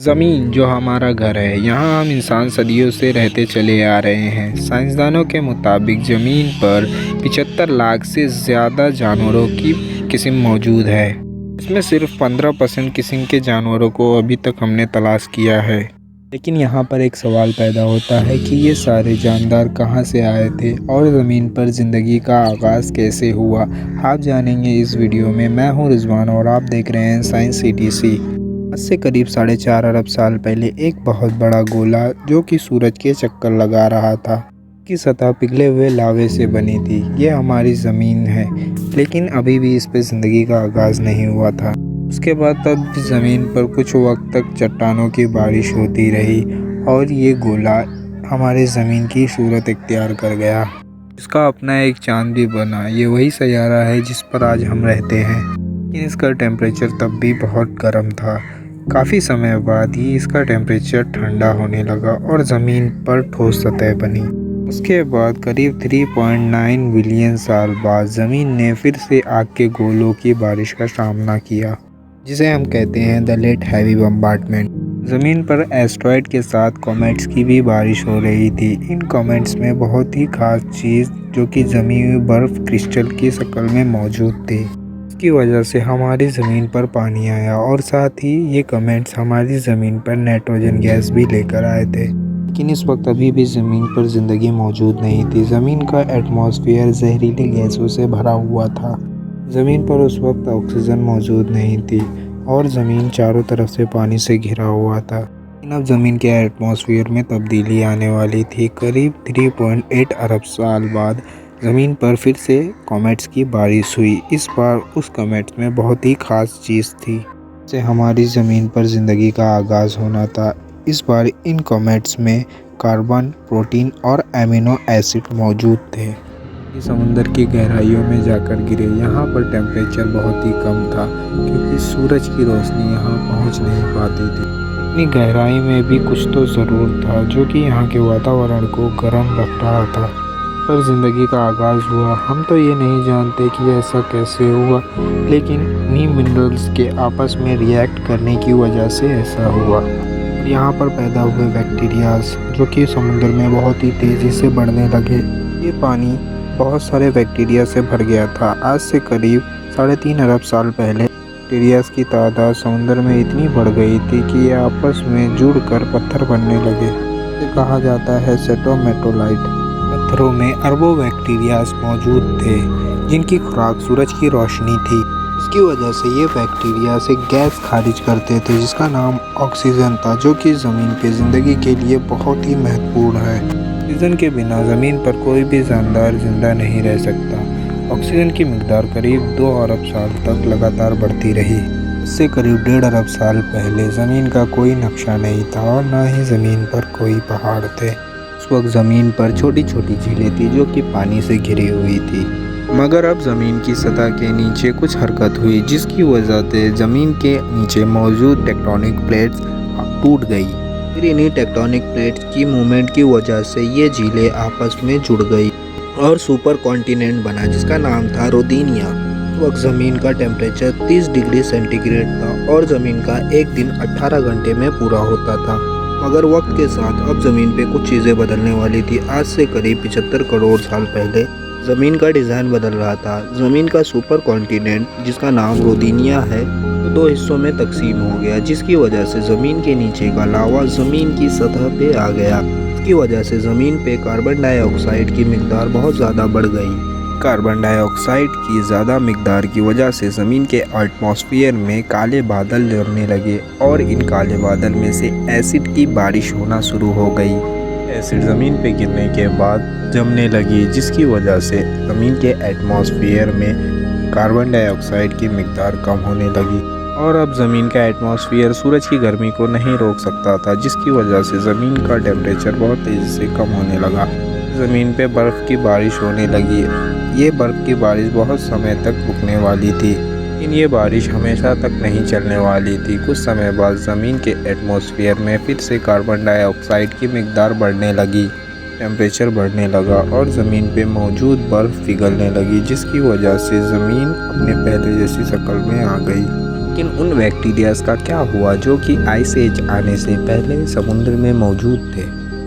ज़मीन जो हमारा घर है, यहाँ हम इंसान सदियों से रहते चले आ रहे हैं। साइंसदानों के मुताबिक ज़मीन पर 75 लाख से ज़्यादा जानवरों की किस्म मौजूद है। इसमें सिर्फ 15% किस्म के जानवरों को अभी तक हमने तलाश किया है। लेकिन यहाँ पर एक सवाल पैदा होता है कि ये सारे जानदार कहाँ से आए थे और ज़मीन पर ज़िंदगी का आगाज़ कैसे हुआ। आप जानेंगे इस वीडियो में। मैं हूँ रिजवान और आप देख रहे हैं साइंस CTC। आज से करीब 4.5 अरब साल पहले एक बहुत बड़ा गोला जो कि सूरज के चक्कर लगा रहा था की सतह पिघले हुए लावे से बनी थी। ये हमारी ज़मीन है, लेकिन अभी भी इस पे ज़िंदगी का आगाज़ नहीं हुआ था। उसके बाद तब ज़मीन पर कुछ वक्त तक चट्टानों की बारिश होती रही और ये गोला हमारे ज़मीन की सूरत इख्तियार कर गया। इसका अपना एक चांद भी बना। ये वही सैयारा है जिस पर आज हम रहते हैं, लेकिन इसका टेम्परेचर तब भी बहुत गर्म था। काफ़ी समय बाद ही इसका टेम्परेचर ठंडा होने लगा और ज़मीन पर ठोस सतह बनी। उसके बाद करीब 3.9 बिलियन साल बाद ज़मीन ने फिर से आग के गोलों की बारिश का सामना किया, जिसे हम कहते हैं द लेट हैवी बम्बार्डमेंट। ज़मीन पर एस्ट्रॉयड के साथ कॉमेट्स की भी बारिश हो रही थी। इन कॉमेट्स में बहुत ही खास चीज़ जो कि जमी हुई बर्फ़ क्रिस्टल की शक्ल में मौजूद थी। इसकी वजह से हमारी ज़मीन पर पानी आया और साथ ही ये कॉमेट्स हमारी ज़मीन पर नाइट्रोजन गैस भी लेकर आए थे। लेकिन इस वक्त अभी भी ज़मीन पर ज़िंदगी मौजूद नहीं थी। ज़मीन का एटमॉस्फेयर जहरीली गैसों से भरा हुआ था। ज़मीन पर उस वक्त ऑक्सीजन मौजूद नहीं थी और ज़मीन चारों तरफ से पानी से घिरा हुआ था। लेकिन अब ज़मीन के एटमॉस्फेयर में तब्दीली आने वाली थी। करीब 3.8 अरब साल बाद ज़मीन पर फिर से कॉमेट्स की बारिश हुई। इस बार उस कॉमेट्स में बहुत ही ख़ास चीज़ थी जिससे हमारी ज़मीन पर ज़िंदगी का आगाज़ होना था। इस बार इन कॉमेट्स में कार्बन, प्रोटीन और एमिनो एसिड मौजूद थे। ये समुंदर की गहराइयों में जाकर गिरे। यहाँ पर टेम्परेचर बहुत ही कम था क्योंकि सूरज की रोशनी यहाँ पहुँच नहीं पाती थी। इतनी गहराई में भी कुछ तो ज़रूर था जो कि यहाँ के वातावरण को गर्म रख रहा था। पर ज़िंदगी का आगाज़ हुआ। हम तो ये नहीं जानते कि ऐसा कैसे हुआ, लेकिन इन्हीं मिनरल्स के आपस में रिएक्ट करने की वजह से ऐसा हुआ। यहाँ पर पैदा हुए बैक्टीरियाज जो कि समुद्र में बहुत ही तेज़ी से बढ़ने लगे। ये पानी बहुत सारे बैक्टीरिया से भर गया था। आज से करीब 3.5 अरब साल पहले बैक्टीरियाज की तादाद समुद्र में इतनी बढ़ गई थी कि ये आपस में जुड़कर पत्थर बनने लगे। इसे कहा जाता है स्ट्रोमेटोलाइट। पत्थरों में अरबों बैक्टीरियाज मौजूद थे जिनकी खुराक सूरज की रोशनी थी। इसकी वजह से ये बैक्टीरिया से गैस खारिज करते थे जिसका नाम ऑक्सीजन था, जो कि ज़मीन पे ज़िंदगी के लिए बहुत ही महत्वपूर्ण है। ऑक्सीजन के बिना ज़मीन पर कोई भी जानदार जिंदा नहीं रह सकता। ऑक्सीजन की मिकदार करीब 2 अरब साल तक लगातार बढ़ती रही। इससे करीब 1.5 अरब साल पहले ज़मीन का कोई नक्शा नहीं था और न ही ज़मीन पर कोई पहाड़ थे। उस वक्त ज़मीन पर छोटी छोटी झीलें थी जो कि पानी से घिरी हुई थी। मगर अब ज़मीन की सतह के नीचे कुछ हरकत हुई जिसकी वजह से ज़मीन के नीचे मौजूद टेक्टोनिक प्लेट्स टूट गई। फिर इन्हीं टेक्टोनिक प्लेट्स की मूवमेंट की वजह से ये झीलें आपस में जुड़ गई और सुपर कॉन्टिनेंट बना जिसका नाम था रोदिनिया। उस वक्त ज़मीन का टेम्परेचर 30 डिग्री सेंटीग्रेड था और ज़मीन का एक दिन 18 घंटे में पूरा होता था। मगर वक्त के साथ अब ज़मीन पे कुछ चीज़ें बदलने वाली थी। आज से करीब 75 करोड़ साल पहले ज़मीन का डिज़ाइन बदल रहा था। ज़मीन का सुपर कॉन्टिनेंट जिसका नाम रोदिनिया है तो 2 हिस्सों में तकसीम हो गया, जिसकी वजह से ज़मीन के नीचे का लावा ज़मीन की सतह पे आ गया। इसकी वजह से ज़मीन पे कार्बन डाइऑक्साइड की मिकदार बहुत ज़्यादा बढ़ गई। कार्बन डाइऑक्साइड की ज़्यादा मिकदार की वजह से ज़मीन के एटमॉस्फेयर में काले बादल जमने लगे और इन काले बादल में से एसिड की बारिश होना शुरू हो गई। एसिड ज़मीन पे गिरने के बाद जमने लगी, जिसकी वजह से ज़मीन के एटमॉस्फेयर में कार्बन डाइऑक्साइड की मिकदार कम होने लगी और अब ज़मीन का एटमॉस्फेयर सूरज की गर्मी को नहीं रोक सकता था, जिसकी वजह से ज़मीन का टेम्परेचर बहुत तेज़ी से कम होने लगा। ज़मीन पे बर्फ़ की बारिश होने लगी। ये बर्फ़ की बारिश बहुत समय तक रुकने वाली थी, लेकिन ये बारिश हमेशा तक नहीं चलने वाली थी। कुछ समय बाद ज़मीन के एटमॉस्फेयर में फिर से कार्बन डाइऑक्साइड की मिकदार बढ़ने लगी, टेम्परेचर बढ़ने लगा और ज़मीन पे मौजूद बर्फ़ पिघलने लगी, जिसकी वजह से ज़मीन अपने पहले जैसी शक्ल में आ गई। लेकिन उन बैक्टीरियाज का क्या हुआ जो कि आइस एज आने से पहले समुद्र में मौजूद थे।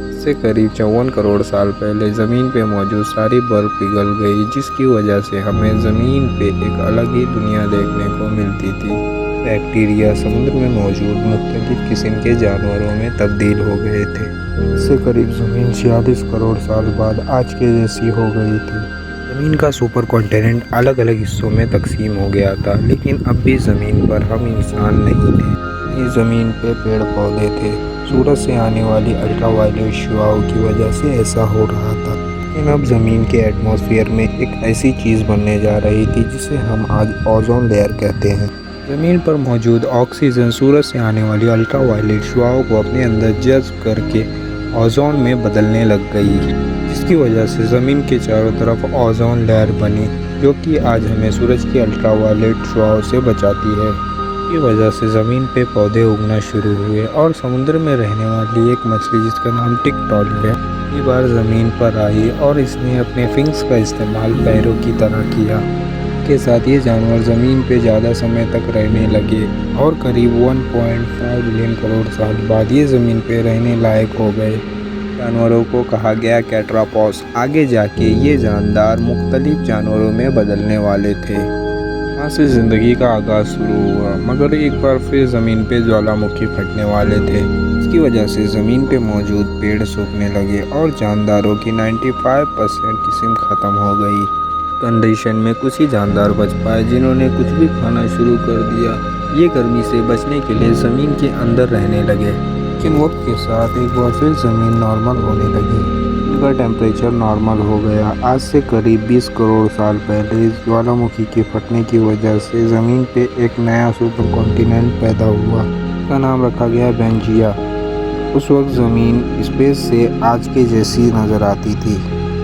इससे करीब 54 करोड़ साल पहले ज़मीन पे मौजूद सारी बर्फ़ पिघल गई, जिसकी वजह से हमें ज़मीन पे एक अलग ही दुनिया देखने को मिलती थी। बैक्टीरिया समुद्र में मौजूद मुख्तलिफ किस्म के जानवरों में तब्दील हो गए थे। इससे करीब ज़मीन 46 करोड़ साल बाद आज के जैसी हो गई थी। ज़मीन का सुपर कॉन्टिनेंट अलग अलग हिस्सों में तकसीम हो गया था, लेकिन अब भी ज़मीन पर हम इंसान नहीं थे। इस ज़मीन पे पेड़ पौधे थे। सूरज से आने वाली अल्ट्रावायलेट शुआओं की वजह से ऐसा हो रहा था। लेकिन अब ज़मीन के एटमॉस्फेयर में एक ऐसी चीज़ बनने जा रही थी जिसे हम आज ओजोन लेयर कहते हैं। ज़मीन पर मौजूद ऑक्सीजन सूरज से आने वाली अल्ट्रावायलेट शुआओं को अपने अंदर जज़्ब करके ओजोन में बदलने लग गई, जिसकी वजह से ज़मीन के चारों तरफ ओजोन लेयर बनी, जो कि आज हमें सूरज की अल्ट्रावायलेट शुआओं से बचाती है। इसकी वजह से ज़मीन पे पौधे उगना शुरू हुए और समुद्र में रहने वाली एक मछली जिसका नाम टिकटॉल है, पहली बार ज़मीन पर आई और इसने अपने फिंक्स का इस्तेमाल पैरों की तरह किया। के साथ ये जानवर ज़मीन पे ज़्यादा समय तक रहने लगे और करीब 1.5 बिलियन करोड़ साल बाद ये ज़मीन पे रहने लायक हो गए। जानवरों को कहा गया कैटरापॉस। आगे जाके ये जानदार मुख्तलिफ जानवरों में बदलने वाले थे। यहाँ से ज़िंदगी का आगाज़ शुरू हुआ, मगर एक बार फिर ज़मीन पे ज्वालामुखी फटने वाले थे। इसकी वजह से ज़मीन पे मौजूद पेड़ सूखने लगे और जानदारों की 95% किस्म ख़त्म हो गई। कंडीशन में कुछ ही जानदार बच पाए जिन्होंने कुछ भी खाना शुरू कर दिया। ये गर्मी से बचने के लिए ज़मीन के अंदर रहने लगे, लेकिन वक्त के साथ एक बार फिर ज़मीन नॉर्मल होने लगी। इनका टेम्परेचर नॉर्मल हो गया। आज से करीब 20 करोड़ साल पहले ज्वालामुखी के फटने की वजह से ज़मीन पे एक नया सुपर कॉन्टिनेंट पैदा हुआ। इसका नाम रखा गया पेंजिया। उस वक्त ज़मीन स्पेस से आज के जैसी नज़र आती थी।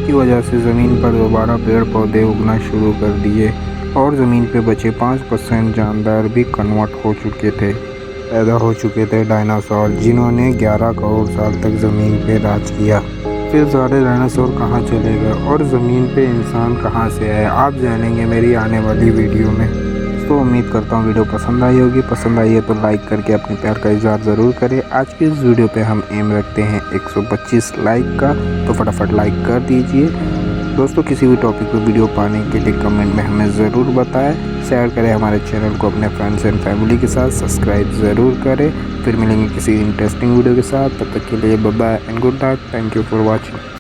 की वजह से ज़मीन पर दोबारा पेड़ पौधे उगना शुरू कर दिए और ज़मीन पे बचे 5% जानदार भी कन्वर्ट हो चुके थे। पैदा हो चुके थे डायनासोर, जिन्होंने 11 करोड़ साल तक ज़मीन पे राज किया। फिर सारे डायनासोर कहाँ चले गए और ज़मीन पे इंसान कहाँ से आए, आप जानेंगे मेरी आने वाली वीडियो में। तो उम्मीद करता हूँ वीडियो पसंद आई होगी। पसंद आई है तो लाइक करके अपने प्यार का इज़हार ज़रूर करें। आज की इस वीडियो पे हम एम रखते हैं 125 लाइक का, तो फटाफट लाइक कर दीजिए। दोस्तों, किसी भी टॉपिक पर वीडियो पाने के लिए कमेंट में हमें ज़रूर बताएं। शेयर करें हमारे चैनल को अपने फ्रेंड्स एंड फैमिली के साथ। सब्सक्राइब ज़रूर करें। फिर मिलेंगे किसी इंटरेस्टिंग वीडियो के साथ। तब तक के लिए bye bye and good night. Thank you for watching.